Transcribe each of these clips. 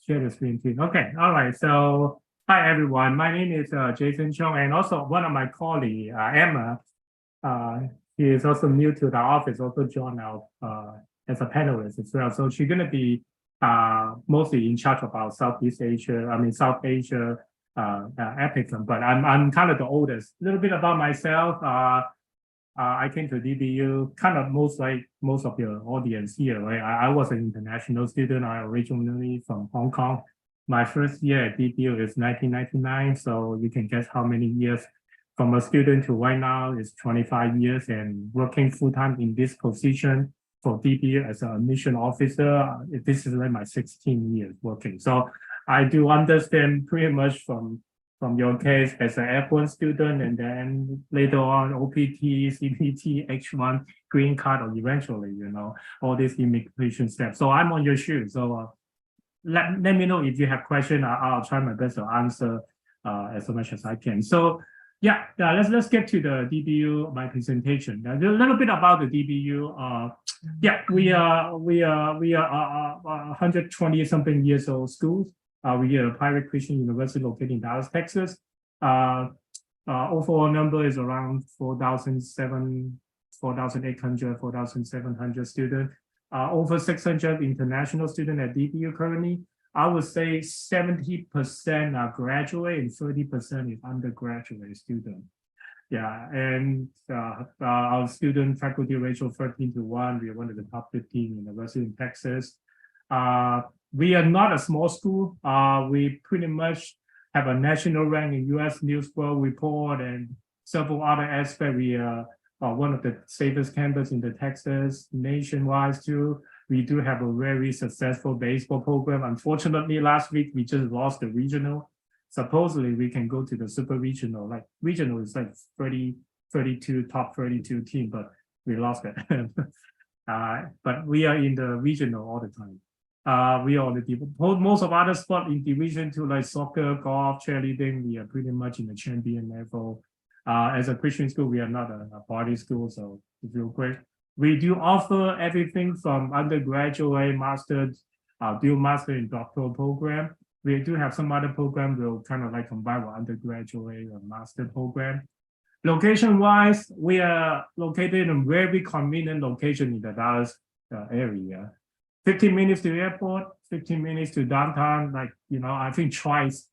share the screen too. Okay, all right. So hi everyone. My name is Jason Chung, and also one of my colleagues, Emma. She is also new to the office. Also joined out as a panelist as well. So she's gonna be mostly in charge of our South Asia applicant. But I'm kind of the oldest. A little bit about myself. I came to DBU, kind of most of your audience here, right? I was an international student. I originally from Hong Kong. My first year at DBU is 1999, so you can guess how many years from a student to right now is 25 years, and working full-time in this position for DBU as an admission officer. This is like my 16 years working. So I do understand pretty much from your case as an F1 student, and then later on OPT, CPT, H1, green card, or eventually, all these immigration steps. So I'm on your shoes. So let me know if you have questions. I'll try my best to answer as much as I can. So yeah, let's get to the DBU, my presentation. A little bit about the DBU. We are 120 something years old schools. We are a private Christian university located in Dallas, Texas. Overall number is around 4,800, 4,700 students. Over 600 international students at DBU currently. I would say 70% are graduate and 30% is undergraduate student. Yeah, and our student faculty ratio 13:1. We are one of the top 15 universities in Texas. We are not a small school. We pretty much have a national rank in U.S. News World Report and several other aspects. We are one of the safest campus in the Texas nationwide too. We do have a very successful baseball program. Unfortunately, last week we just lost the regional. Supposedly we can go to the super regional. Like regional is like 32 top 32 team, but we lost it. But we are in the regional all the time. We are on the most of other sports in Division 2 like soccer, golf, cheerleading. We are pretty much in the champion level. As a Christian school, we are not a party school, so it's real quick. We do offer everything from undergraduate, master's, dual master and doctoral program. We do have some other program we'll kind of like combine with undergraduate or master program. Location-wise, we are located in a very convenient location in the Dallas area. 15 minutes to the airport, 15 minutes to downtown. Like, I think twice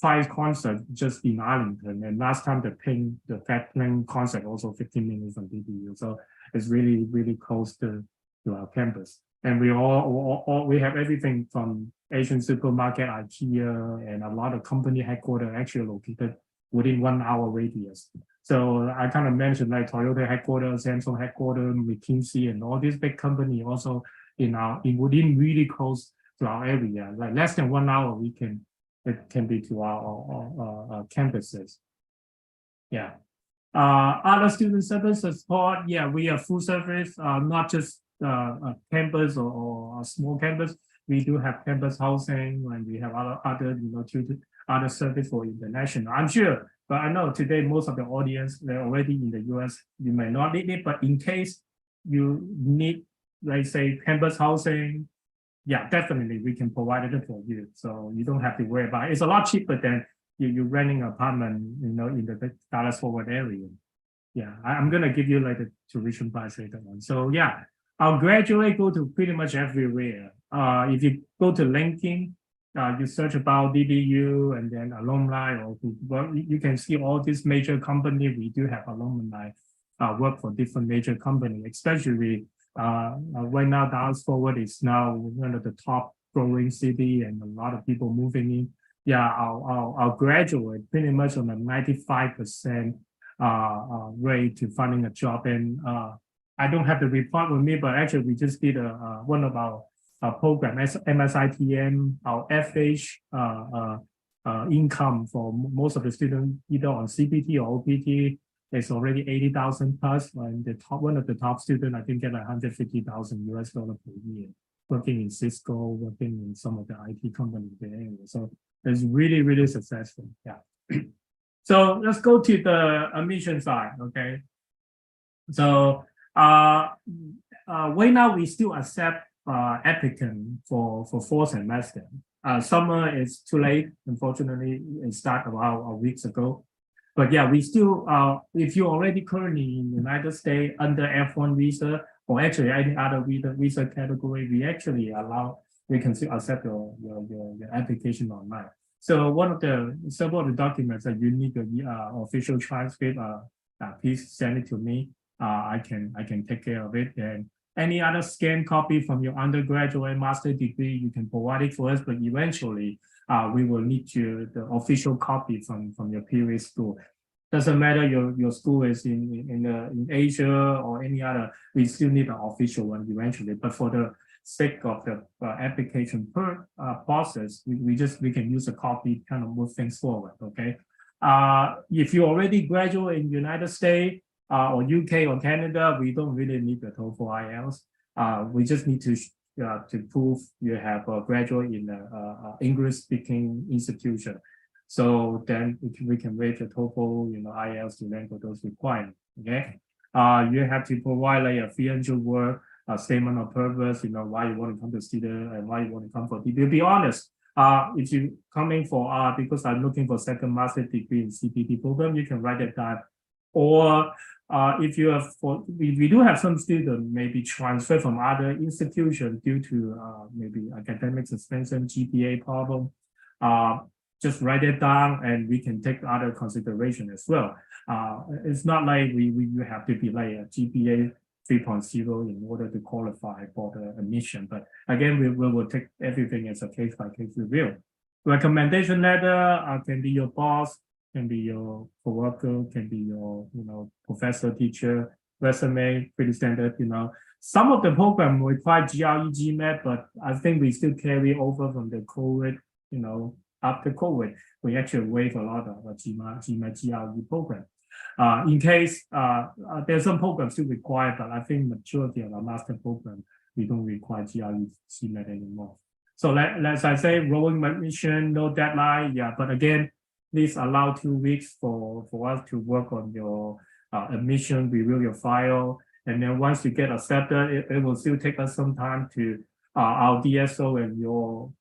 concert just in Arlington, and last time the Fat Plane concert also 15 minutes from DBU. So it's really, really close to our campus. And we we have everything from Asian supermarket, IKEA, and a lot of company headquarters actually located within 1 hour radius. So I kind of mentioned like Toyota headquarters, Samsung headquarters, McKinsey, and all these big companies also within really close to our area. Like less than 1 hour, it can be to our campuses. Yeah. Other student services support. Yeah, we are full service, not just a campus or a small campus. We do have campus housing, and we have other service for international. I'm sure, but I know today most of the audience, they're already in the US. You may not need it, but in case you need, let's say, campus housing, yeah, definitely we can provide it for you. So you don't have to worry about it. It's a lot cheaper than you renting an apartment, in the Dallas Forward area. Yeah, I'm gonna give you like the tuition price later on. So yeah, our graduate go to pretty much everywhere. If you go to LinkedIn, you search about DBU and then alumni, or you can see all these major companies. We do have alumni work for different major companies, especially right now Dallas Forward is now one of the top growing city, and a lot of people moving in. Yeah, our graduate pretty much on a 95% rate to finding a job. And I don't have the report with me, but actually we just did one of our program, MSITM, our FH income for most of the students, either on CPT or OPT, is already 80,000 plus. And one of the top students, I think, get $150,000 US per year, working in Cisco, working in some of the IT companies in the area. So it's really, really successful. Yeah. So let's go to the admission side. Okay. So right now we still accept applicant for 4 semester. Summer is too late. Unfortunately, it started about weeks ago. But yeah, we still, if you're already currently in the United States under F1 visa, or actually any other visa category, we can still accept your application online. So several of the documents that you need the official transcript, please send it to me. I can take care of it. And any other scanned copy from your undergraduate master degree, you can provide it for us, but eventually we will need the official copy from your previous school. Doesn't matter your school is in Asia or any other, we still need an official one eventually. But for the sake of the application process, we can use a copy, kind of move things forward. Okay. If you already graduate in United States or UK or Canada, we don't really need the TOEFL IELTS. We just need to prove you have graduate in an English-speaking institution. So then we can waive the TOEFL, IELTS to rank for those requirements. Okay. You have to provide like a 300-word statement of purpose, why you want to come to student and why you want to come for DP. Be honest. If you're coming for because I'm looking for second master degree in CPT program, you can write it down. Or if you have we do have some students maybe transfer from other institutions due to maybe academic suspension, GPA problem. Just write it down and we can take other consideration as well. It's not like you have to be like a GPA 3.0 in order to qualify for the admission. But again, we will take everything as a case-by-case review. Recommendation letter can be your boss, can be your coworker, can be your professor, teacher. Resume, pretty standard. Some of the program require GRE, GMAT, but I think we still carry over from the COVID. After COVID, we actually waive a lot of GMAT, GRE program. In case there's some programs still required, but I think majority of our master program, we don't require GRE, GMAT anymore. So as I say, rolling admission, no deadline. Yeah, but again, please allow 2 weeks for us to work on your admission, review your file. And then once you get accepted, it will still take us some time to our DSO and your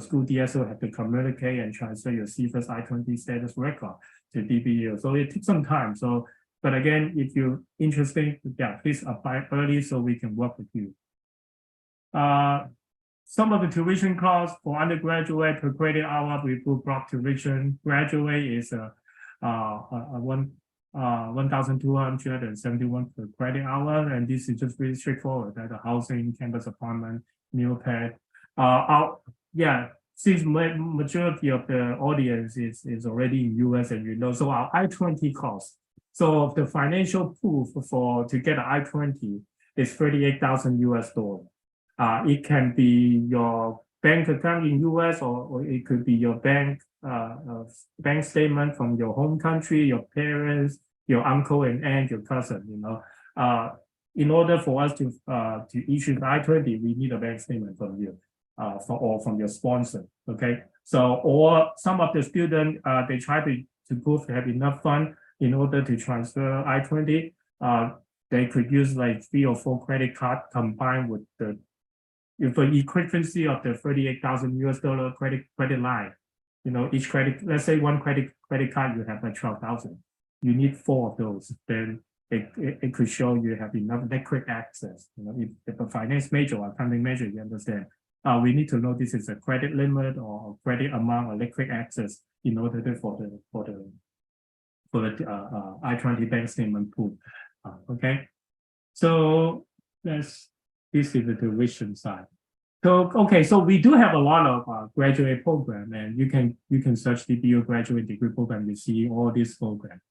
school DSO have to communicate and transfer your CFS I-20 status record to DBU. So it takes some time. But again, if you're interested, please apply early so we can work with you. Some of the tuition costs for undergraduate per credit hour with full block tuition. Graduate is 1,271 per credit hour, and this is just really straightforward. That the housing, campus apartment, meal pay. Since majority of the audience is already in US and so our I-20 costs. So the financial proof to get an I-20 is $38,000 US. It can be your bank account in US or it could be your bank statement from your home country, your parents, your uncle and aunt, your cousin. In order for us to issue the I-20, we need a bank statement from you. Or from your sponsor, okay? So, or some of the students, they try to prove they have enough fund in order to transfer I-20. They could use like 3 or 4 credit cards combined with the equivalency of the $38,000 US credit line. Each credit, let's say one credit card, you have like 12,000. You need 4 of those, then it could show you have enough liquid access. If a finance major or accounting major, you understand. We need to know this is a credit limit or credit amount or liquid access in order for the I-20 bank statement pool. Okay, so this is the tuition side. So so we do have a lot of graduate program, and you can search DBU graduate degree program. You see all these programs.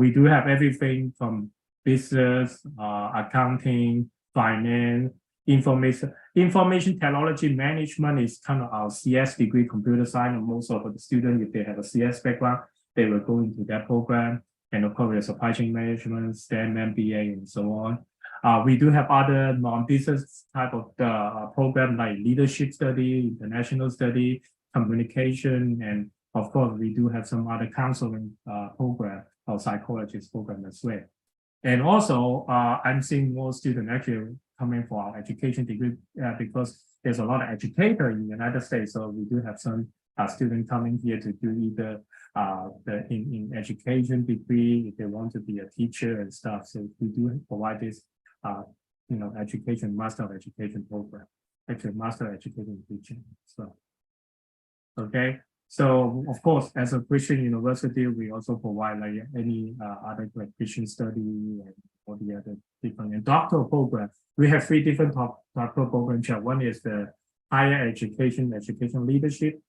We do have everything from business, accounting, finance. Information technology management is kind of our CS degree, computer science, and most of the students, if they have a CS background, they will go into that program. And of course, there's supply chain management, STEM, MBA, and so on. We do have other non-business type of program like leadership study, international study, communication, and of course, we do have some other counseling program or psychologist program as well. And also, I'm seeing more students actually coming for our education degree because there's a lot of educators in the United States, so we do have some students coming here to do either in education degree, if they want to be a teacher and stuff. So we do provide this, education, master of education program, actually master of education teaching. So, okay. So of course, as a Christian university, we also provide like any other like Christian study and all the other different and doctoral program. We have 3 different doctoral programs. One is the higher education leadership.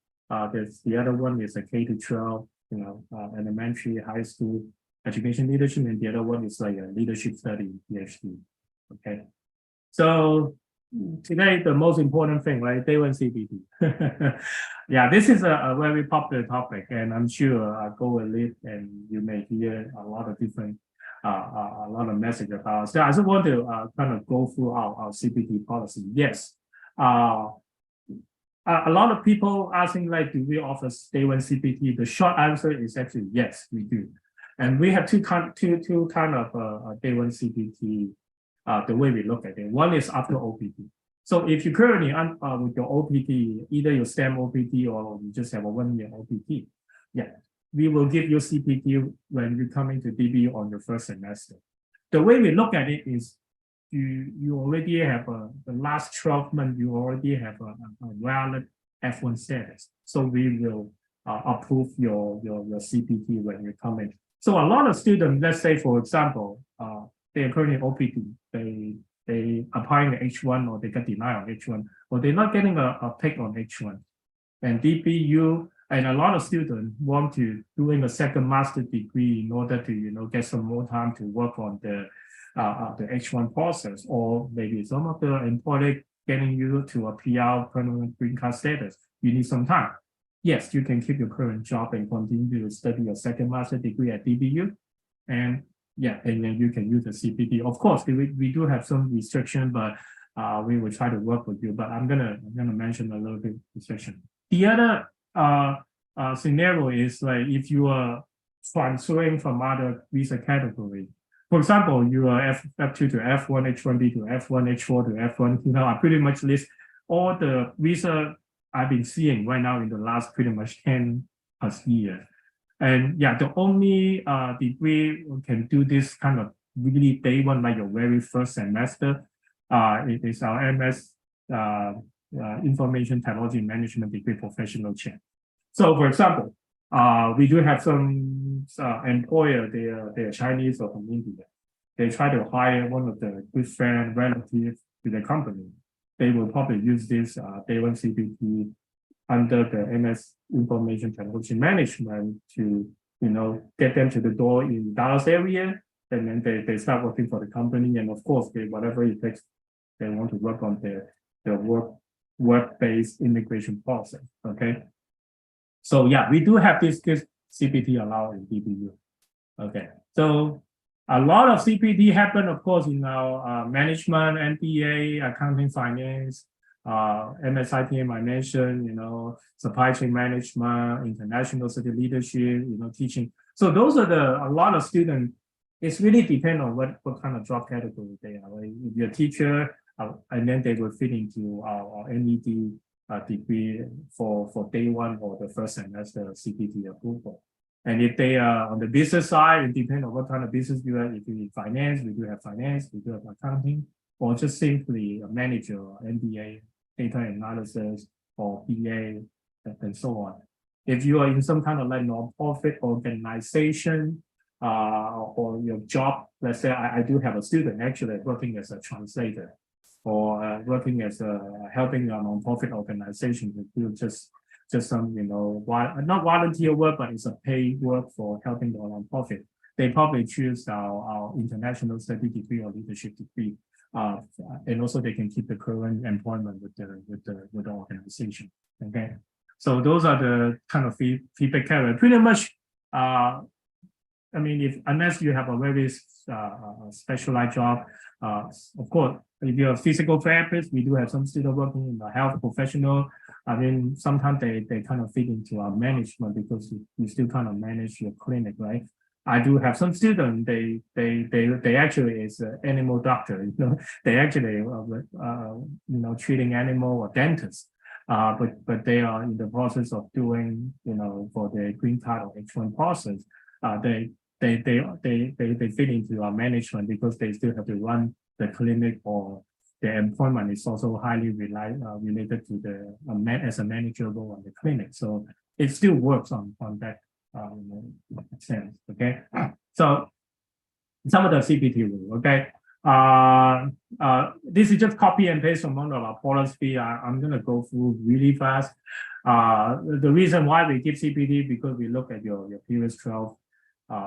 There's the other one is a K-12, elementary, high school education leadership, and the other one is like a leadership study, PhD. Okay, so today the most important thing, right? Day 1 CPT. Yeah, this is a very popular topic, and I'm sure GoElite and you may hear a lot of different a lot of message about. So I just want to kind of go through our CPT policy. Yes, a lot of people asking like, do we offer Day 1 CPT? The short answer is actually yes, we do, and we have two kind of Day 1 CPT. The way we look at it, one is after OPT. So if you currently with your OPT, either your STEM OPT or you just have a 1-year OPT, yeah, we will give you CPT when you come into DBU on your first semester. The way we look at it is you already have the last 12 months, you already have a valid F1 status. So we will approve your CPT when you come in. So a lot of students, let's say for example, they are currently OPT, they applying the H1 or they get denied on H1, or they're not getting a pick on H1. And DBU and a lot of students want to doing a second master degree in order to get some more time to work on the H1 process, or maybe some of the employer getting you to a PR permanent green card status. You need some time. Yes, you can keep your current job and continue to study your second master degree at DBU, and yeah, and then you can use the CPT. Of course, we do have some restriction, but we will try to work with you. But I'm gonna mention a little bit restriction. The other scenario is like if you are transferring from other visa category. For example, you are F2 to F1, H1B to F1, H4 to F1. I pretty much list all the visa I've been seeing right now in the last pretty much 10 plus years. And yeah, the only degree can do this kind of really day 1, like your very first semester, it is our MS Information Technology Management degree professional check. So for example, we do have some employer, they are Chinese or from India. They try to hire one of the good friend, relative to the company. They will probably use this Day 1 CPT under the MS Information Technology Management to, get them to the door in Dallas area, and then they start working for the company. And of course, whatever it takes, they want to work on the work-based immigration process. Okay. So yeah, we do have this CPT allowed in DBU. Okay. So a lot of CPT happen, of course, in our management, MBA, accounting, finance, MSITM I mentioned, supply chain management, international study leadership, teaching. So those are a lot of students. It's really depend on what kind of job category they are. Right? If you're a teacher, and then they will fit into our NED degree for day 1 or the first semester CPT approval. And if they are on the business side, it depends on what kind of business you are. If you need finance, we do have finance, we do have accounting, or just simply a manager, or MBA, data analysis, or BA, and so on. If you are in some kind of like non-profit organization, or your job, let's say I do have a student actually working as a translator, or working as helping a non-profit organization to do just some, not volunteer work, but it's a paid work for helping the non-profit. They probably choose our international study degree or leadership degree, and also they can keep the current employment with the organization. Okay, so those are the kind of feedback carrier. Pretty much, I mean, unless you have a very specialized job, of course, if you're a physical therapist, we do have some students working in the health professional. I mean, sometimes they kind of fit into our management because you still kind of manage your clinic, right? I do have some students. They actually is an animal doctor. They actually treating animal or dentist. But they are in the process of doing for the green card or H1 process. They fit into our management because they still have to run the clinic, or their employment is also highly related to the as a manager role on the clinic. So it still works on that sense. Okay, so some of the CPT rule. Okay, this is just copy and paste from one of our policy. I'm gonna go through really fast. The reason why we give CPT because we look at your previous 12,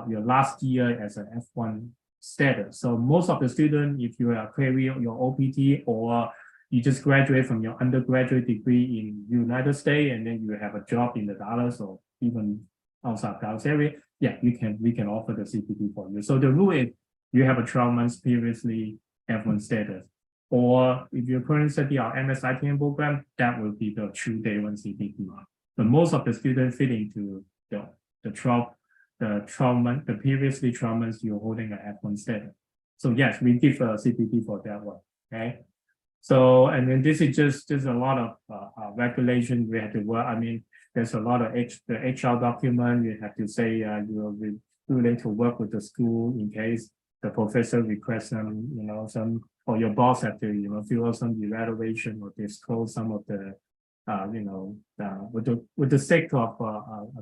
your last year as an F1 status. So most of the students, if you are querying your OPT or you just graduate from your undergraduate degree in United States and then you have a job in the Dallas or even outside Dallas area, yeah, we can offer the CPT for you. So the rule is you have a 12 months previously F1 status, or if you're currently studying our MSITM program, that will be the true day one CPT. But most of the students fit into the 12 months, the previously 12 months you're holding an F1 status. So yes, we give a CPT for that one. Okay. So, and then this is just a lot of regulation we have to work. I mean, there's a lot of the HR document. You have to say you're willing to work with the school in case the professor requests some, or your boss have to, fill out some evaluation or disclose some of the, with the sake of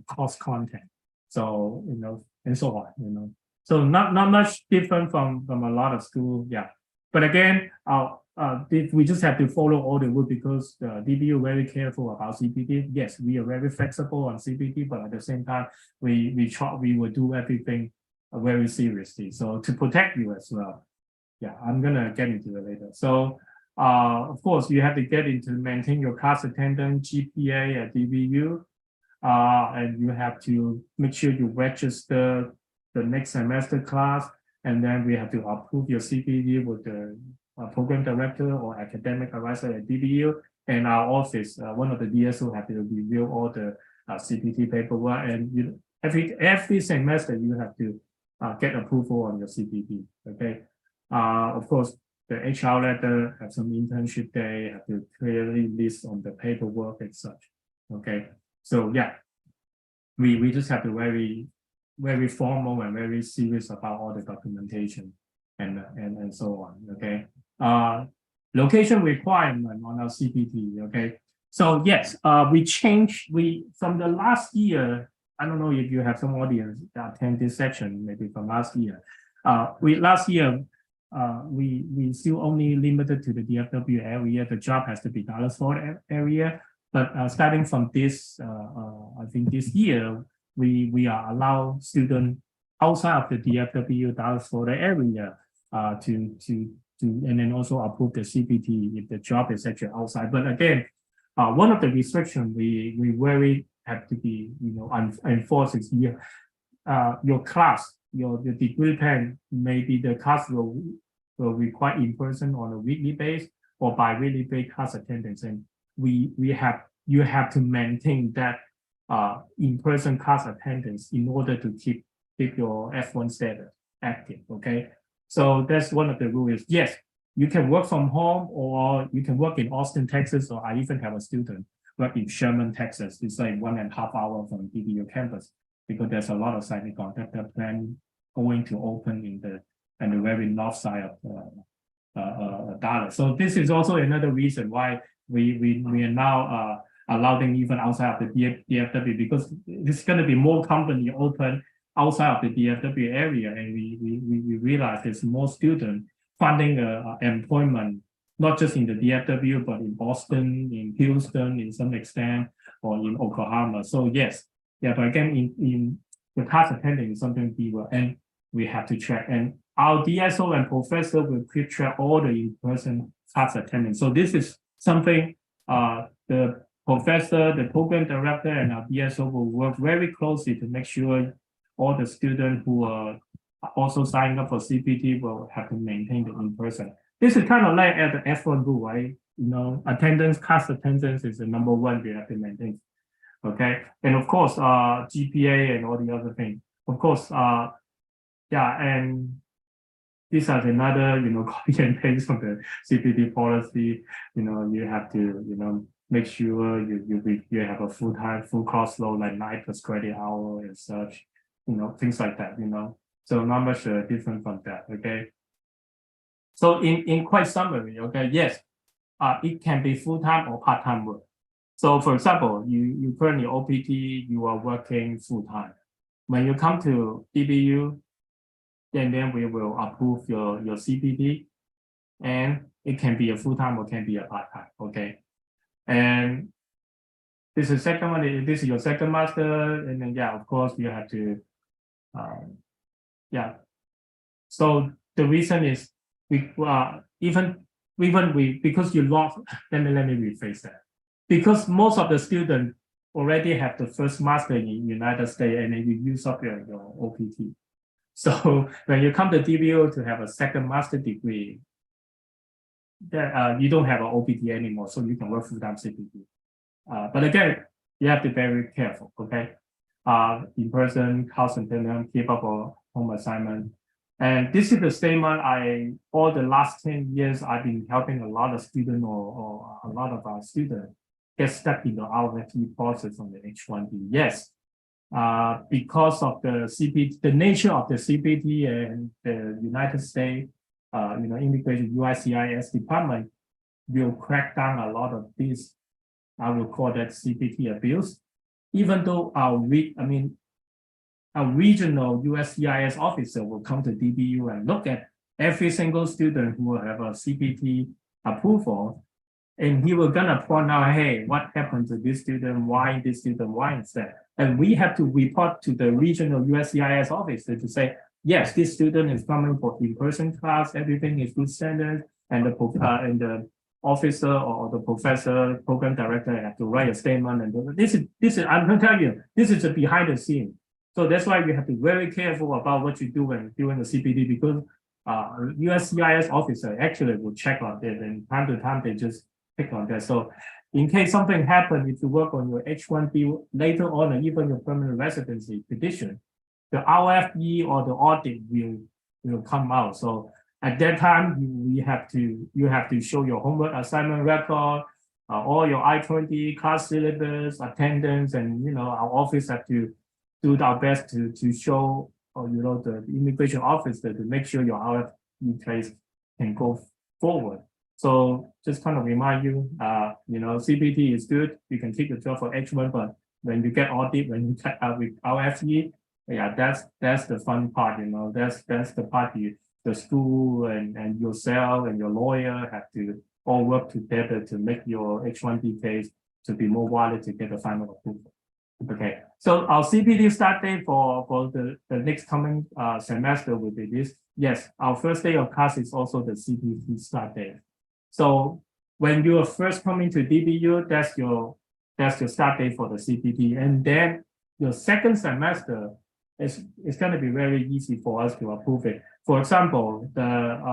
cost content. So, and so on, So not much different from a lot of schools. Yeah. But again, we just have to follow all the rules because the DBU very careful about CPT. Yes, we are very flexible on CPT, but at the same time, we will do everything very seriously. So to protect you as well. Yeah, I'm gonna get into it later. So of course, you have to get into maintain your class attendance, GPA at DBU, and you have to make sure you register the next semester class, and then we have to approve your CPT with the program director or academic advisor at DBU, and our office, one of the DSO have to review all the CPT paperwork, and every semester you have to get approval on your CPT. Okay, of course the HR letter have some internship day, have to clearly list on the paperwork and such. Okay, so yeah, we just have to very formal and very serious about all the documentation and so on. Okay, location requirement on our CPT. Okay, so yes, we changed from the last year. I don't know if you have some audience that attend this section, maybe from last year. Last year, we still only limited to the DFW area. The job has to be Dallas-Fort area. But starting from this, I think this year, we are allow students outside of the DFW Dallas-Fort area and then also approve the CPT if the job is actually outside. But again, one of the restrictions we very have to be enforced is your class, your degree plan, maybe the class will require in person on a weekly basis or bi-weekly based class attendance, and you have to maintain that in-person class attendance in order to keep your F1 status active. Okay, so that's one of the rules. Yes, you can work from home, or you can work in Austin, Texas, or I even have a student work in Sherman, Texas. It's like 1.5 hours from DBU campus because there's a lot of semiconductor plant going to open in the very north side of Dallas. So this is also another reason why we are now allowing even outside of the DFW, because it's going to be more company open outside of the DFW area, and we realize there's more students finding employment, not just in the DFW, but in Boston, in Houston, in some extent, or in Oklahoma. So yes, yeah, but again, in the class attendance is something and we have to check. And our DSO and professor will keep track all the in-person class attendance. So this is something the professor, the program director, and our DSO will work very closely to make sure all the students who are also signing up for CPT will have to maintain the in-person. This is kind of like at the F1 rule, right? Attendance, class attendance is the number one we have to maintain. Okay, and of course, GPA and all the other things. Of course, yeah, and these are another, copy and paste from the CPT policy. You have to, make sure you have a full course load, like 9 plus credit hour and such, things like that, So not much different from that, okay? So in quite summary, okay, yes, it can be full-time or part-time work. So for example, you currently OPT, you are working full-time. When you come to DBU, then we will approve your CPT, and it can be a full-time or can be a part-time, okay? And this is second one, this is your second master, and then yeah, of course you have to, yeah. So the reason is because you lost, let me rephrase that. Because most of the students already have the first master in the United States, and then you use up your OPT. So when you come to DBU to have a second master degree, you don't have an OPT anymore, so you can work full-time CPT. But again, you have to be very careful, okay? In person, house attendance, keep up on home assignment. And this is the statement all the last 10 years, I've been helping a lot of students or a lot of our students get stuck in the RFE process on the H-1B. Yes, because of the nature of the CPT and the United States, immigration USCIS department will crack down a lot of this. I will call that CPT abuse. Even though our regional USCIS officer will come to DBU and look at every single student who will have a CPT approval, and he will gonna point out, hey, what happened to this student? Why this student? Why is that? And we have to report to the regional USCIS officer to say, yes, this student is coming for in-person class, everything is good standard, and the officer or the professor, program director have to write a statement. And this is I'm gonna tell you, this is a behind the scene. So that's why you have to be very careful about what you do when doing the CPT, because USCIS officer actually will check on it, and time to time they just pick on that. So in case something happens, if you work on your H-1B later on, or even your permanent residency petition, the RFE or the audit will come out. So at that time, you have to show your homework assignment record, all your I-20 class syllabus, attendance, and our office have to do our best to show the immigration officer to make sure your RFE case can go forward. So just kind of remind you, CPT is good. You can keep the job for H1, but when you get audit, when you check out with RFE, yeah, that's the fun part. That's the part the school and yourself and your lawyer have to all work together to make your H-1B case to be more valid to get the final approval. Okay, so our CPT start date for the next coming semester will be this. Yes, our first day of class is also the CPT start date. So when you are first coming to DBU, that's your start date for the CPT, and then your second semester it's going to be very easy for us to approve it. For example,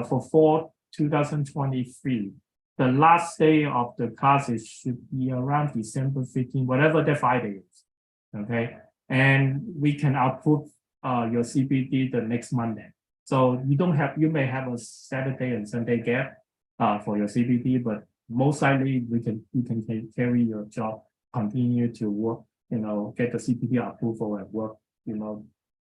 for fall 2023, the last day of the classes should be around December 15, whatever the Friday is. Okay, and we can approve your CPT the next Monday. So you may have a Saturday and Sunday gap for your CPT, but most likely you can carry your job, continue to work, get the CPT approval and work,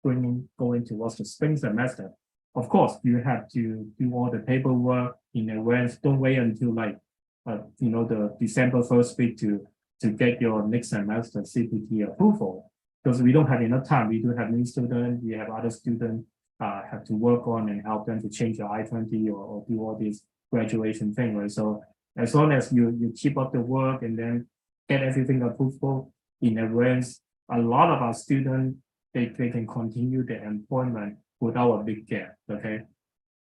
going towards the spring semester. Of course, you have to do all the paperwork in advance. Don't wait until the December 1st week to get your next semester CPT approval, because we don't have enough time. We do have new students, we have other students have to work on and help them to change your I-20 or do all this graduation thing, right? So as long as you keep up the work and then get everything approval in advance, a lot of our students, they can continue their employment without a big gap, okay?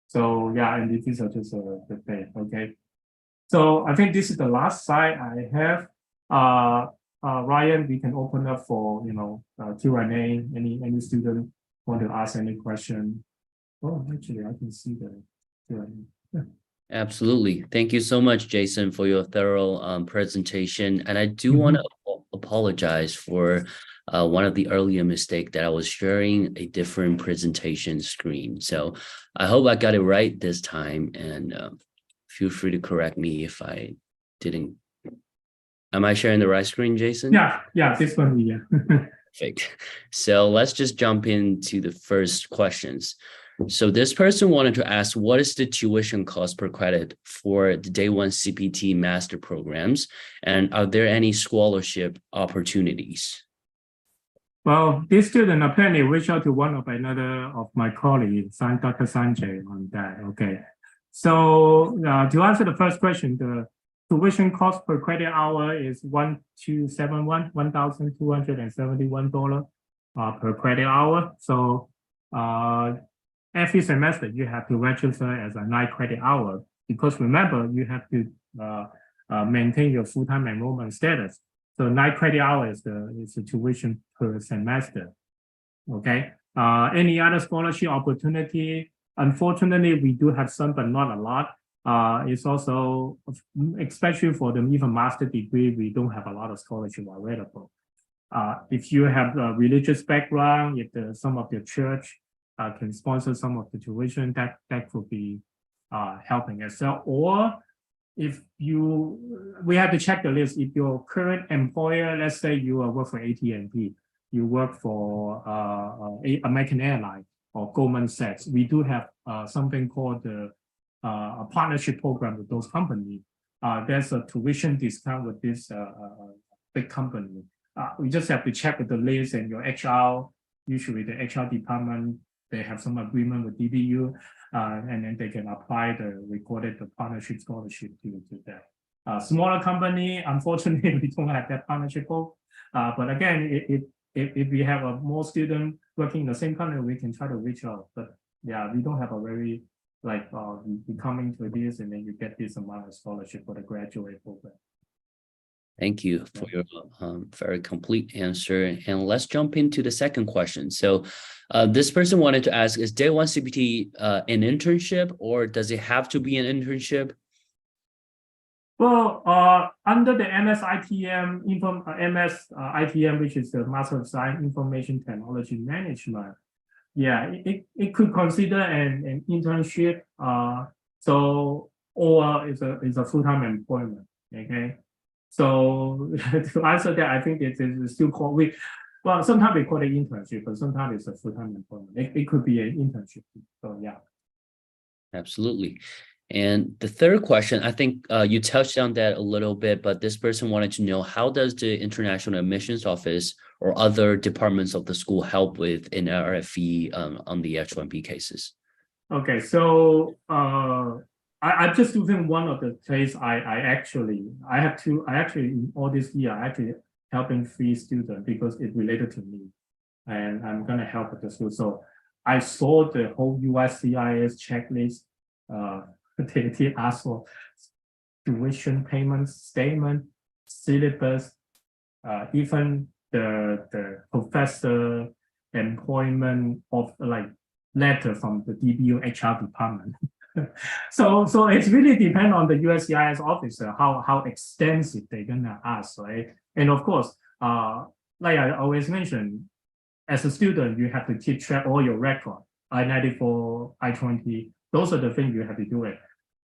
So yeah, and this is just the thing, okay? So I think this is the last slide I have. Ryan, we can open up for Q&A. Any student want to ask any question? Oh, actually, I can see the Q&A. Yeah. Absolutely. Thank you so much, Jason, for your thorough presentation. And I do want to apologize for one of the earlier mistake that I was sharing a different presentation screen. So I hope I got it right this time, and feel free to correct me if I didn't. Am I sharing the right screen, Jason? Yeah, this one, yeah. Perfect. So let's just jump into the first questions. So this person wanted to ask, what is the tuition cost per credit for the day one CPT master programs? And are there any scholarship opportunities? Well, this student apparently reached out to one of another of my colleagues, Dr. Sanjay, on that. Okay. So to answer the first question, the tuition cost per credit hour is $1,271 per credit hour. So every semester you have to register as a 9 credit hour, because remember, you have to maintain your full-time enrollment status. So 9 credit hours is the tuition per semester. Okay. Any other scholarship opportunity? Unfortunately, we do have some, but not a lot. It's also, especially for the even master degree, we don't have a lot of scholarship available. If you have a religious background, if some of your church can sponsor some of the tuition, that could be helping as well. Or if we have to check the list. If your current employer, let's say you work for AT&T, you work for American Airlines or Goldman Sachs, we do have something called a partnership program with those companies. There's a tuition discount with this big company. We just have to check with the list and your HR. Usually the HR department, they have some agreement with DBU, and then they can apply the recorded partnership scholarship to that. Smaller company, unfortunately, we don't have that partnership. But again, if we have more students working in the same company, we can try to reach out. But yeah, we don't have a very you come into this and then you get this amount of scholarship for the graduate program. Thank you for your very complete answer. And let's jump into the second question. So this person wanted to ask, is day one CPT an internship, or does it have to be an internship? Well, under the MSITM, which is the Master of Science Information Technology Management, yeah, it could consider an internship. Or it's a full-time employment. Okay. So to answer that, I think it is still called sometimes we call it internship, but sometimes it's a full-time employment. It could be an internship. So yeah. Absolutely. And the third question, I think you touched on that a little bit, but this person wanted to know, how does the International Admissions Office or other departments of the school help with an RFE on the H-1B cases? Okay, so I'm just using one of the case. I actually in all this year, I actually helping 3 students because it related to me, and I'm gonna help with the school. So I saw the whole USCIS checklist. They ask for tuition payment statement, syllabus, even the professor employment of letter from the DBU HR department. So it's really depend on the USCIS officer how extensive they're gonna ask, right? And of course, like I always mention, as a student, you have to keep track all your record, I-94, I-20. Those are the things you have to do it.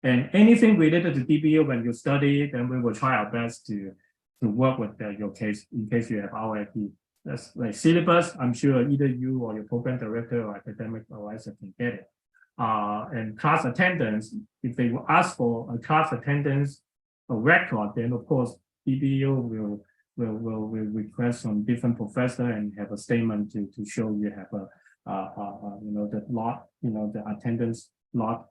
And anything related to DBU when you study, then we will try our best to work with your case in case you have RFE. That's like syllabus. I'm sure either you or your program director or academic advisor can get it. And class attendance, if they will ask for a class attendance record, then of course DBU will request from different professor and have a statement to show you have the lot, the attendance lot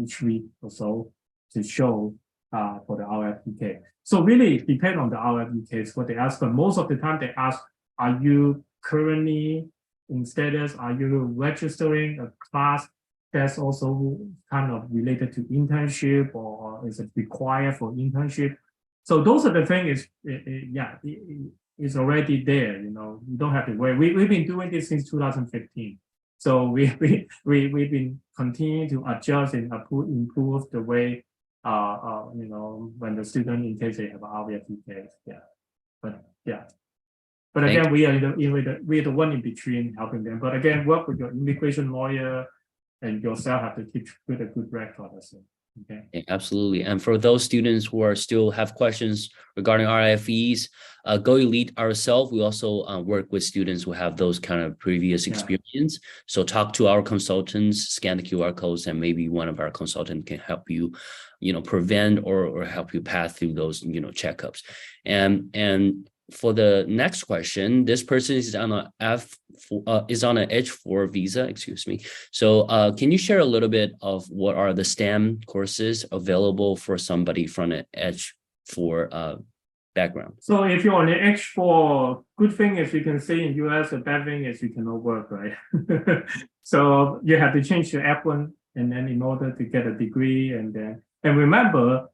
each week or so to show for the RFE case. So really depend on the RFE case what they ask, but most of the time they ask, are you currently in status? Are you registering a class that's also kind of related to internship, or is it required for internship? So those are the things. It's already there. You don't have to worry. We've been doing this since 2015. So we've been continuing to adjust and improve the way when the student, in case they have an RFE case. Yeah, but Yeah. But again, we are we are the one in between helping them. But again, work with your immigration lawyer and yourself have to keep with a good record as well. Okay. Yeah, absolutely. And for those students who are still have questions regarding RFEs, GoElite ourselves, we also work with students who have those kind of previous experience. So talk to our consultants, scan the QR codes, and maybe one of our consultants can help you, prevent or help you pass through those, checkups. And for the next question, this person is on a H4 visa, excuse me. So can you share a little bit of what are the STEM courses available for somebody from an H4 background? So if you're on the H4, good thing is you can stay in US, the bad thing is you cannot work, right? So you have to change to F1 and then in order to get a degree and remember,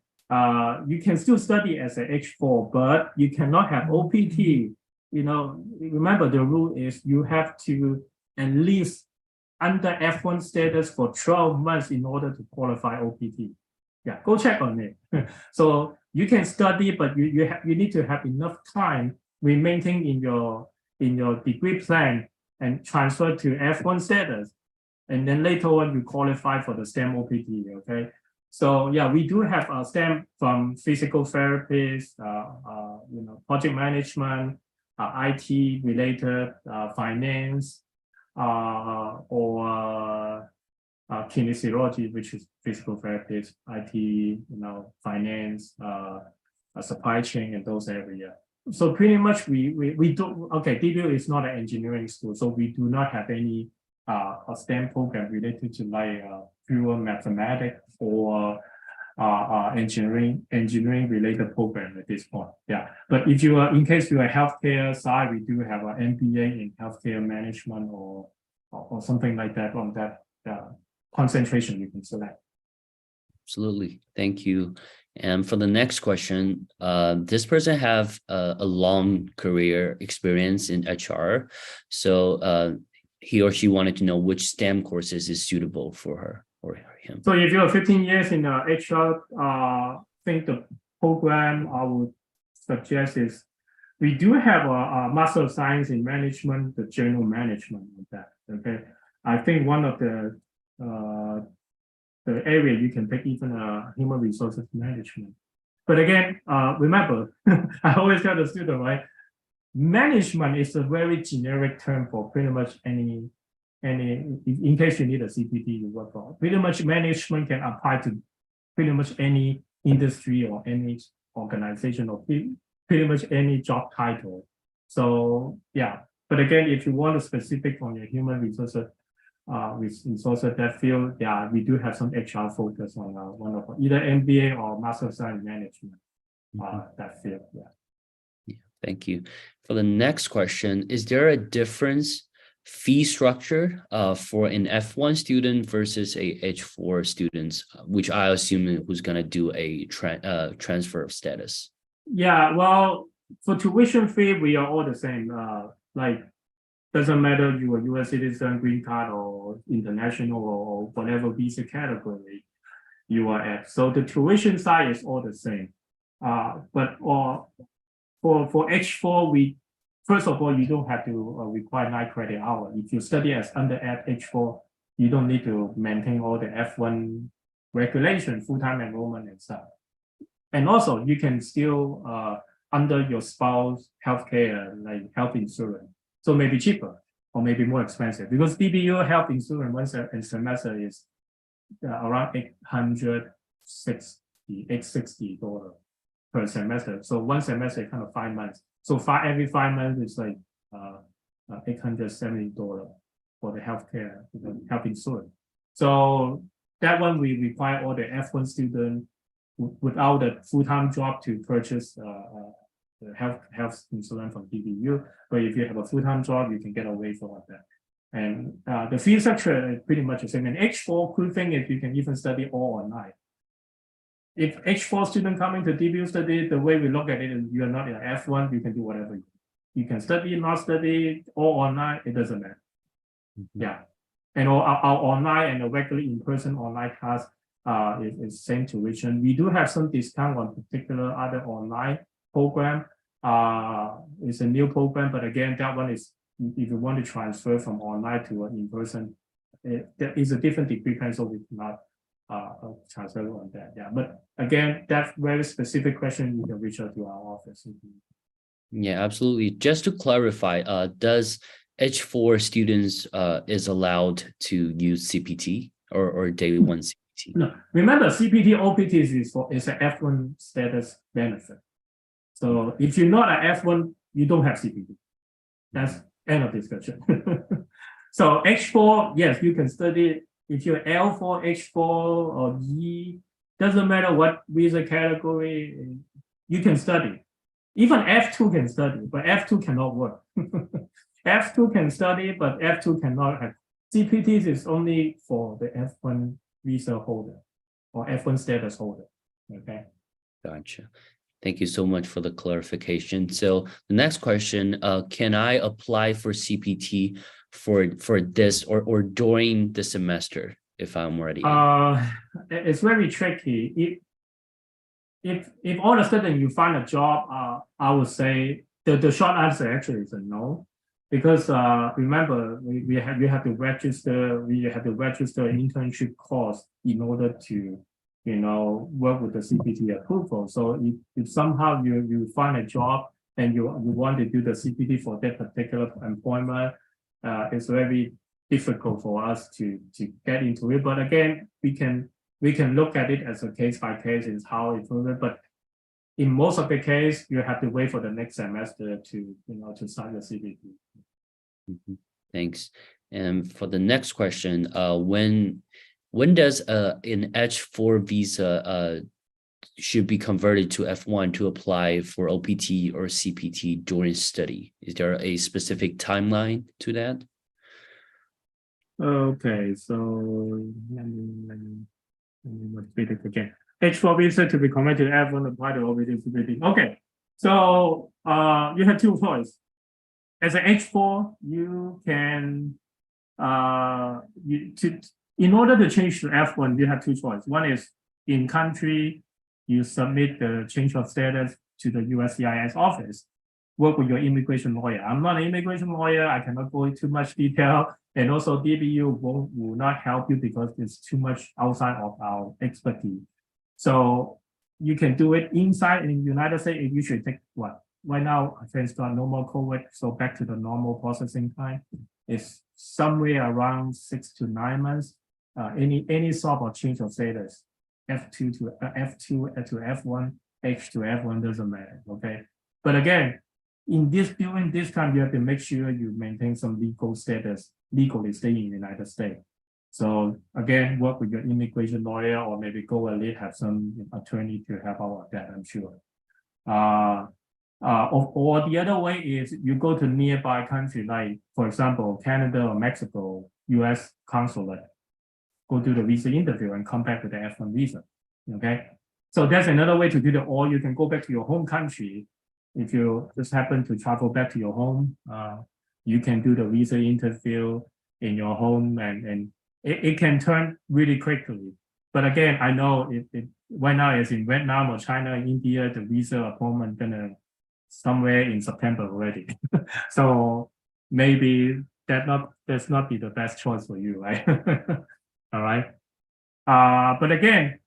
you can still study as an H4, but you cannot have OPT. Remember the rule is you have to at least under F1 status for 12 months in order to qualify OPT. Yeah, go check on it. So you can study, but you need to have enough time remaining in your degree plan and transfer to F1 status. And then later on, you qualify for the STEM OPT, okay? So yeah, we do have a STEM from physical therapists, project management, IT related, finance, or kinesiology, which is physical therapist, IT, finance, supply chain, and those areas. So pretty much we do. Okay, DBU is not an engineering school, so we do not have any a STEM program related to like pure mathematics or engineering related program at this point. Yeah, but if you are in case you are healthcare side, we do have an MBA in healthcare management or something like that on that concentration you can select. Absolutely, thank you. And for the next question, this person have a long career experience in HR, so he or she wanted to know which STEM courses is suitable for her or him. So if you're 15 years in HR, I think the program I would suggest is we do have a Master of Science in Management, the General Management of that. Okay, I think one of the area you can take even Human Resources Management. But again, remember, I always tell the student, right? Management is a very generic term for pretty much any, in case you need a CPT you work for. Pretty much management can apply to pretty much any industry or any organization or pretty much any job title. So yeah, but again, if you want a specific on your human resources, that field, yeah, we do have some HR focus on one of either MBA or Master of Science Management, that field, yeah. Thank you. For the next question, is there a difference fee structure for an F1 student versus a H4 student, which I assume who's going to do a transfer of status? Yeah, well, for tuition fee, we are all the same. Like, doesn't matter you are US citizen, green card, or international, or whatever visa category you are at. So the tuition side is all the same. But for H4, first of all, you don't have to require 9 credit hours. If you study as under H4, you don't need to maintain all the F1 regulation, full-time enrollment and stuff. And also, you can still under your spouse healthcare, like health insurance. So maybe cheaper or maybe more expensive because DBU health insurance once a semester is around $860 per semester. So one semester is kind of 5 months. So every 5 months is like $870 for the healthcare, health insurance. So that one we require all the F1 students without a full-time job to purchase the health insurance from DBU. But if you have a full-time job, you can get away from that. And the fee structure is pretty much the same. And H4, cool thing is you can even study all online. If H4 student coming to DBU study, the way we look at it is you are not in F1, you can do whatever you can study, not study, all online, it doesn't matter. Yeah. And our online and the regular in-person online class is same tuition. We do have some discount on particular other online program, It's a new program, but again, that one is if you want to transfer from online to an in-person, there is a different degree plan, so we cannot transfer on that. Yeah, but again, that very specific question, you can reach out to our office. Yeah, absolutely. Just to clarify, does H4 students is allowed to use CPT or day one CPT? No, remember CPT OPT is an F1 status benefit. So if you're not an F1, you don't have CPT. That's end of discussion. So H4, yes, you can study. If you're L4, H4, or E, doesn't matter what visa category, you can study. Even F2 can study, but F2 cannot work. F2 can study, but F2 cannot have. CPTs is only for the F1 visa holder or F1 status holder. Okay. Gotcha. Thank you so much for the clarification. So the next question, can I apply for CPT for this or during the semester if I'm already in? It's very tricky. If all of a sudden you find a job, I would say the short answer actually is a no, because remember you have to register. We have to register an internship course in order to work with the CPT approval. So if somehow you find a job and you want to do the CPT for that particular employment, it's very difficult for us to get into it. But again, we can look at it as a case by case is how it's moving. But in most of the case, you have to wait for the next semester to start the CPT. Thanks. And for the next question, when does an H4 visa should be converted to F1 to apply for OPT or CPT during study? Is there a specific timeline to that? Okay, so let me repeat it again. H4 visa to be converted to F1 apply to OPT CPT. Okay, so you have two choices. As an H4, you can in order to change to F1, you have two choices. One is in country, you submit the change of status to the USCIS office. Work with your immigration lawyer. I'm not an immigration lawyer. I cannot go into too much detail. And also DBU will not help you because it's too much outside of our expertise. So you can do it inside in the United States. It usually take what? Right now, thanks to no more COVID, so back to the normal processing time. It's somewhere around 6 to 9 months. Any sort of change of status, F2 to F1, H to F1 doesn't matter. Okay, but again, during this time, you have to make sure you maintain some legal status, legally staying in the United States. So again, work with your immigration lawyer or maybe GoElite have some attorney to help out with that, I'm sure. Or the other way is you go to nearby country, like for example, Canada or Mexico, US consulate, go do the visa interview and come back with the F1 visa. Okay, so that's another way to do it. Or you can go back to your home country. If you just happen to travel back to your home, you can do the visa interview in your home, and it can turn really quickly. But again, I know it right now is in Vietnam or China, India, the visa appointment gonna somewhere in September already. So maybe that's not be the best choice for you, right? All right. But again,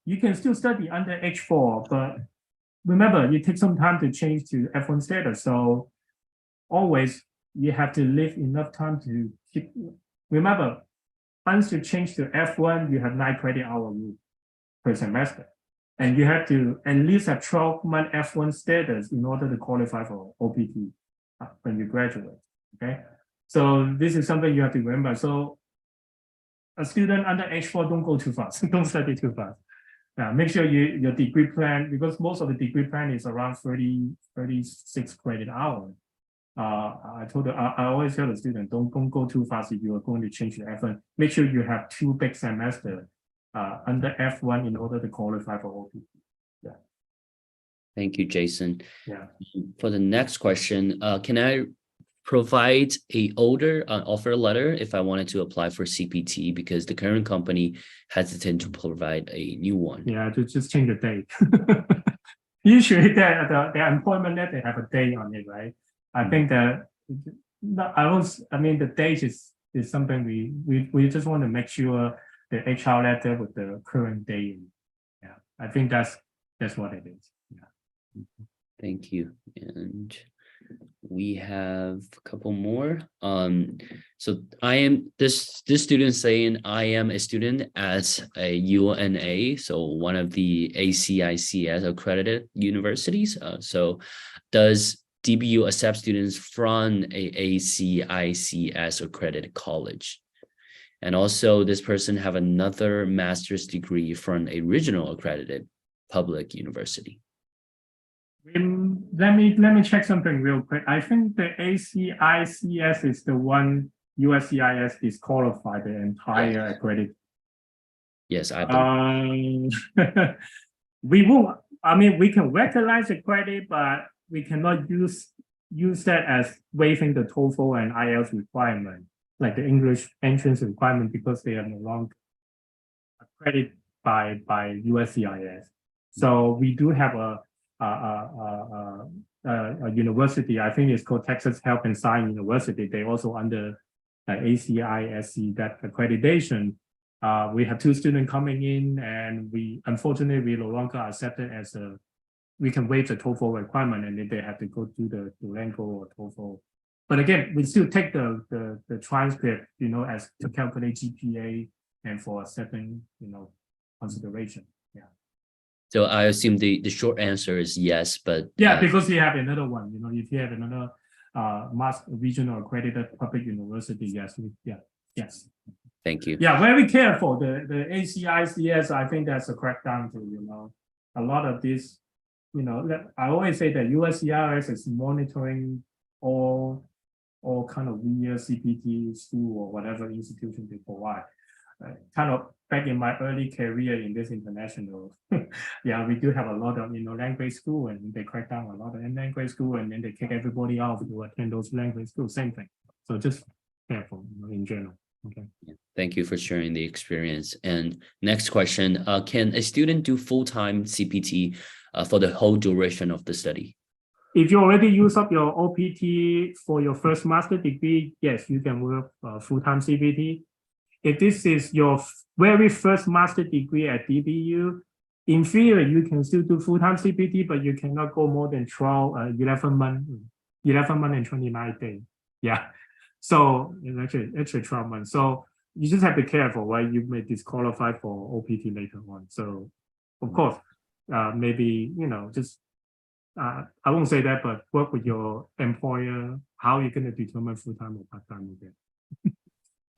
you can still study under H4, but remember, you take some time to change to F1 status. So always you have to leave enough time to keep. Remember, once you change to F1, you have 9 credit hours per semester. And you have to at least have 12-month F1 status in order to qualify for OPT when you graduate. Okay. So this is something you have to remember. So a student under H4, don't go too fast. Don't study too fast. Make sure your degree plan, because most of the degree plan is around 36 credit hours. I always tell the student, don't go too fast if you are going to change to F1. Make sure you have 2 big semesters under F1 in order to qualify for OPT. Yeah. Thank you, Jason. Yeah. For the next question, can I provide an older offer letter if I wanted to apply for CPT because the current company hesitant to provide a new one? Yeah, just change the date. Usually the employment letter, they have a date on it, right? I think that the date is something we just want to make sure the HR letter with the current date. Yeah, I think that's what it is. Yeah. Thank you. And we have a couple more. So I am this student saying I am a student at a UNA, so one of the ACICS accredited universities. So does DBU accept students from a ACICS accredited college? And also this person have another master's degree from a regional accredited public university. Let me check something real quick. I think the ACICS is the one USCIS disqualified the entire accredited. Yes, I believe. We won't. I mean, we can recognize the credit, but we cannot use that as waiving the TOEFL and IELTS requirement, like the English entrance requirement, because they are no longer accredited by USCIS. So we do have a university, I think it's called Texas Health and Science University. They also under ACISC, that accreditation. We have 2 students coming in, and unfortunately we no longer accept it as we can waive the TOEFL requirement, and then they have to go through the Duolingo or TOEFL. But again, we still take the transcript, as to calculate GPA and for a certain, consideration. Yeah. So I assume the short answer is yes, but yeah, because you have another one, if you have another regional accredited public university, yes, yes. Thank you. Yeah, very careful. The ACICS, I think that's a crackdown to, a lot of this, I always say that USCIS is monitoring all kind of weird CPT school or whatever institution they provide. Kind of back in my early career in this international, yeah, we do have a lot of language school, and they crack down a lot of language school, and then they kick everybody out to attend those language schools. Same thing. So just careful in general. Okay. Thank you for sharing the experience. And next question: can a student do full-time CPT for the whole duration of the study? If you already use up your OPT for your first master degree, yes, you can work full-time CPT. If this is your very first master degree at DBU, in theory, you can still do full-time CPT, but you cannot go more than 11 months and 29 days. Yeah. So it's actually 12 months. So you just have to be careful, right? You may disqualify for OPT later on. So of course, maybe, just, I won't say that, but work with your employer, how you're going to determine full-time or part-time again.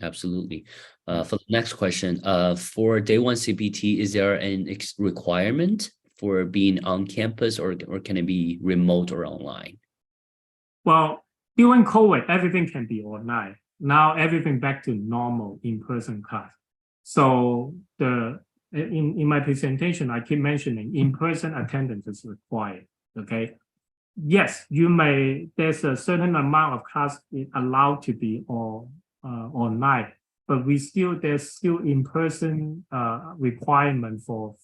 Absolutely. For the next question, for day 1 CPT, is there an requirement for being on campus, or can it be remote or online? Well, during COVID, everything can be online. Now everything back to normal in-person class. So in my presentation, I keep mentioning in-person attendance is required. Okay. Yes, there's a certain amount of class allowed to be online, but there's still in-person requirement for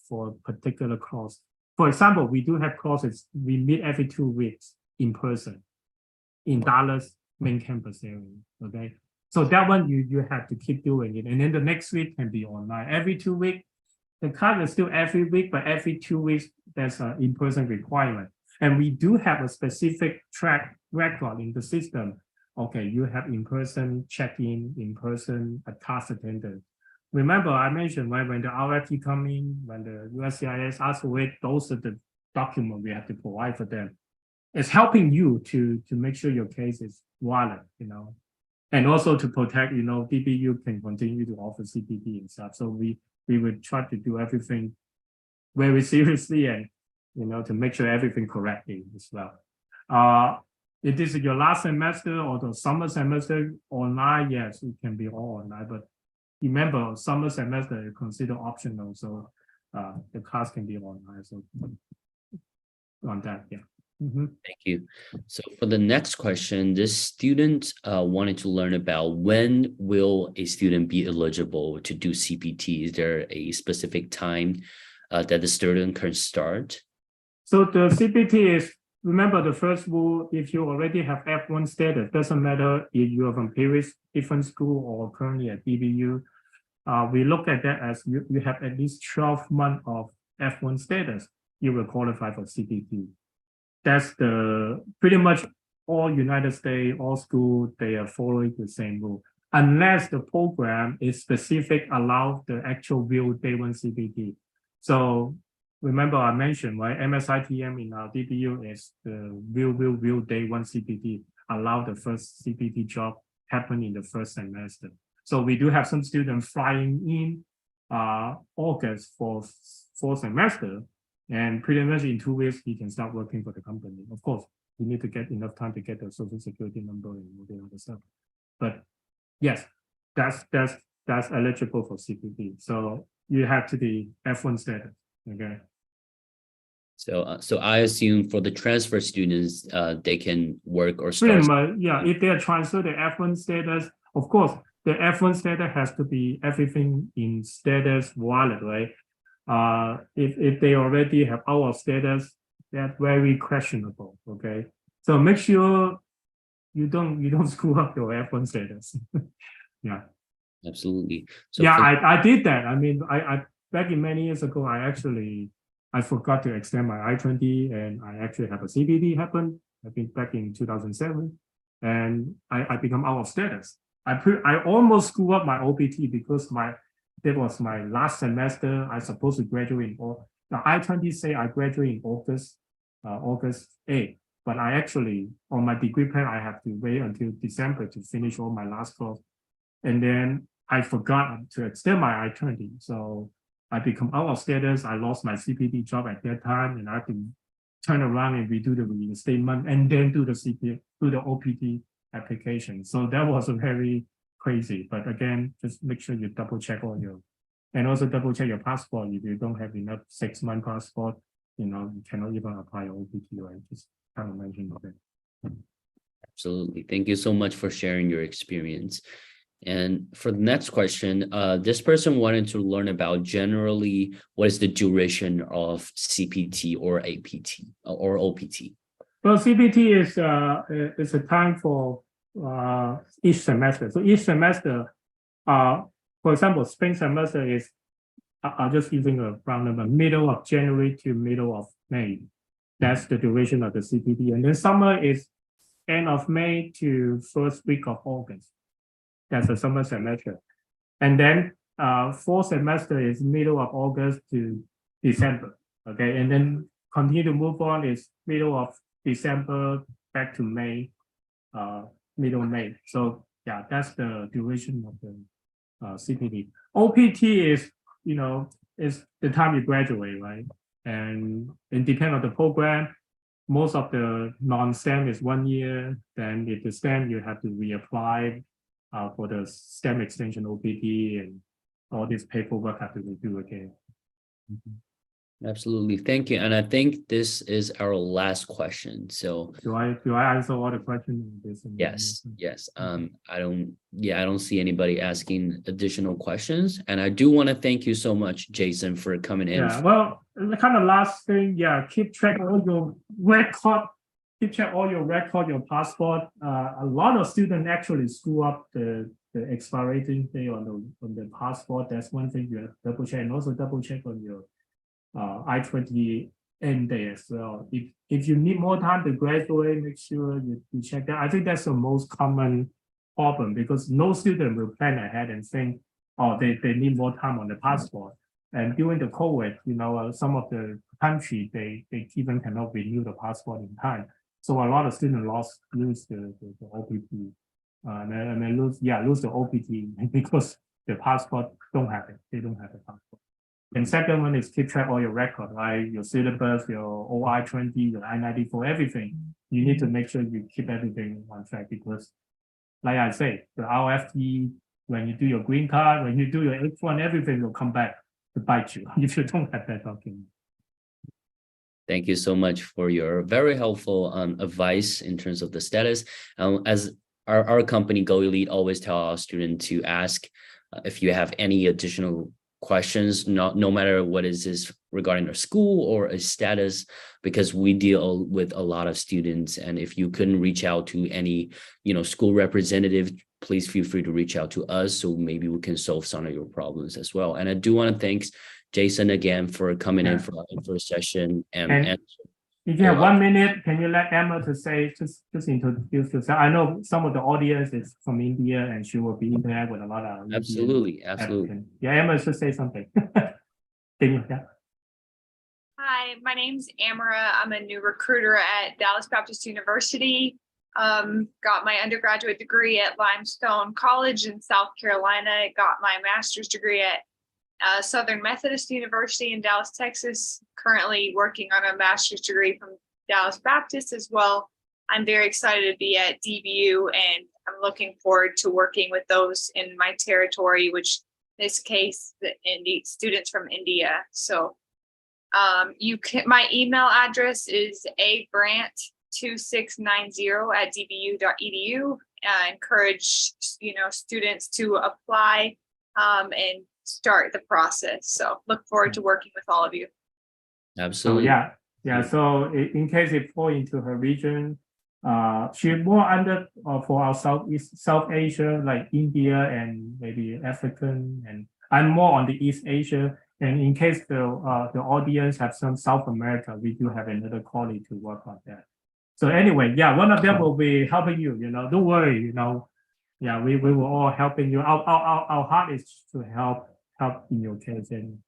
particular course. For example, we do have courses we meet every 2 weeks in person in Dallas main campus area. Okay, so that one you have to keep doing it, and then the next week can be online. Every 2 weeks, the class is still every week, but every 2 weeks there's an in-person requirement, and we do have a specific track record in the system. Okay, you have in-person check-in, in-person class attendance. Remember, I mentioned when the RFP come in, when the USCIS asks for it, those are the documents we have to provide for them. It's helping you to make sure your case is valid, and also to protect, DBU can continue to offer CPT and stuff. So we would try to do everything very seriously and, to make sure everything correctly as well. If this is your last semester or the summer semester online, yes, it can be all online. But remember, summer semester is considered optional, so the class can be online. So on that, yeah. Thank you. So for the next question, this student wanted to learn about when will a student be eligible to do CPT? Is there a specific time that the student can start? So the CPT is, remember the first rule, if you already have F1 status, doesn't matter if you are from previous different school or currently at DBU, we look at that as you have at least 12 months of F1 status, you will qualify for CPT. That's the pretty much all United States, all schools, they are following the same rule. Unless the program is specific, allow the actual real day one CPT. So remember I mentioned, right, MSITM in our DBU is the real day one CPT, allow the first CPT job happen in the first semester. So we do have some students flying in August for fourth semester, and pretty much in 2 weeks, he can start working for the company. Of course, you need to get enough time to get the social security number and all the other stuff. But yes, that's eligible for CPT. So you have to be F1 status, okay? So I assume for the transfer students, they can work or start. Pretty much, yeah, if they are transferred the F1 status, of course, the F1 status has to be everything in status wallet, right? If they already have out of status, that's very questionable, okay? So make sure you don't screw up your F1 status. Yeah. Absolutely. So yeah, I did that. I mean, I back in many years ago, I forgot to extend my I-20 and I actually have a CPT happen. I think back in 2007, and I become out of status. I almost screwed up my OPT because that was my last semester. I supposed to graduate in the I-20 say I graduate in August 8th, but I actually on my degree plan I have to wait until December to finish all my last course, and then I forgot to extend my I-20, so I become out of status. I lost my CPT job at that time, and I have to turn around and redo the reinstatement and then do the OPT application. So that was a very crazy, but again, just make sure you double check and also double check your passport. If you don't have enough 6-month passport, you cannot even apply your OPT, right? Just kind of mention that. Absolutely. Thank you so much for sharing your experience. And for the next question, this person wanted to learn about generally what is the duration of CPT or APT or OPT. Well, CPT is a time for each semester. So each semester, for example, spring semester is, I'm just using a round number, middle of January to middle of May. That's the duration of the CPT. And then summer is end of May to first week of August. That's a summer semester. And then fall semester is middle of August to December. Okay, and then continue to move on is middle of December back to May, middle May. So yeah, that's the duration of the CPT. OPT is, is the time you graduate, right? And it depends on the program. Most of the non-STEM is 1 year. Then if the STEM, you have to reapply for the STEM extension OPT, and all this paperwork have to redo again. Absolutely. Thank you. And I think this is our last question. So do I answer all the questions? Yes. I don't see anybody asking additional questions. And I do want to thank you so much, Jason, for coming in. Yeah, well, the kind of last thing, keep track of all your record. Keep check all your record, your passport. A lot of students actually screw up the expiration date on the passport. That's one thing you have to double check, and also double check on your I-20 end day as well. If you need more time to graduate, make sure you check that. I think that's the most common problem, because no student will plan ahead and think, oh, they need more time on the passport. And during the COVID, some of the country, they even cannot renew the passport in time. So a lot of students lose the OPT, and they lose the OPT because the passport don't have it. They don't have the passport. And second one is keep track all your record, right? Your syllabus, your OI-20, your I-94, everything. You need to make sure you keep everything on track, because, like I say, the RFT, when you do your green card, when you do your H1, everything will come back to bite you if you don't have that document. Thank you so much for your very helpful advice in terms of the status. As our company GoElite always tell our students to ask if you have any additional questions, no matter what is this regarding our school or a status, because we deal with a lot of students. And if you couldn't reach out to any, school representative, please feel free to reach out to us so maybe we can solve some of your problems as well. And I do want to thank Jason again for coming in for our first session. And if you have 1 minute, can you let Emma to say, just introduce yourself? I know some of the audience is from India and she will be interacting with a lot of absolutely. Yeah, Emma should say something. Hi, my name's Amara. I'm a new recruiter at Dallas Baptist University. Got my undergraduate degree at Limestone College in South Carolina. Got my master's degree at Southern Methodist University in Dallas, Texas. Currently working on a master's degree from Dallas Baptist as well. I'm very excited to be at DBU, and I'm looking forward to working with those in my territory, which in this case, the students from India. So my email address is abrant2690@dbu.edu. I encourage students to apply and start the process. So look forward to working with all of you. Absolutely. So in case it fall into her region, she's more under for our South Asia, like India and maybe African, and I'm more on the East Asia. And in case the audience have some South America, we do have another colleague to work on that. So anyway, one of them will be helping you. Don't worry. We will all helping you. Our heart is to help in your case, and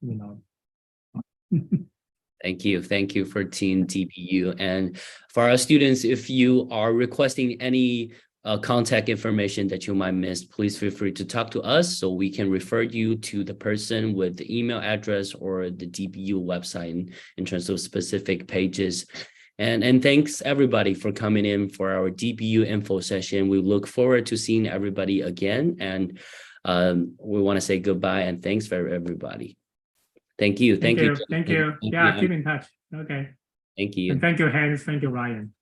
Thank you for Team DBU. And for our students, if you are requesting any contact information that you might miss, please feel free to talk to us so we can refer you to the person with the email address or the DBU website in terms of specific pages. And thanks everybody for coming in for our DBU info session. We look forward to seeing everybody again. And we want to say goodbye and thanks for everybody. Thank you. Thank you. Yeah, keep in touch. Okay. Thank you. And thank you, Hans. Thank you, Ryan.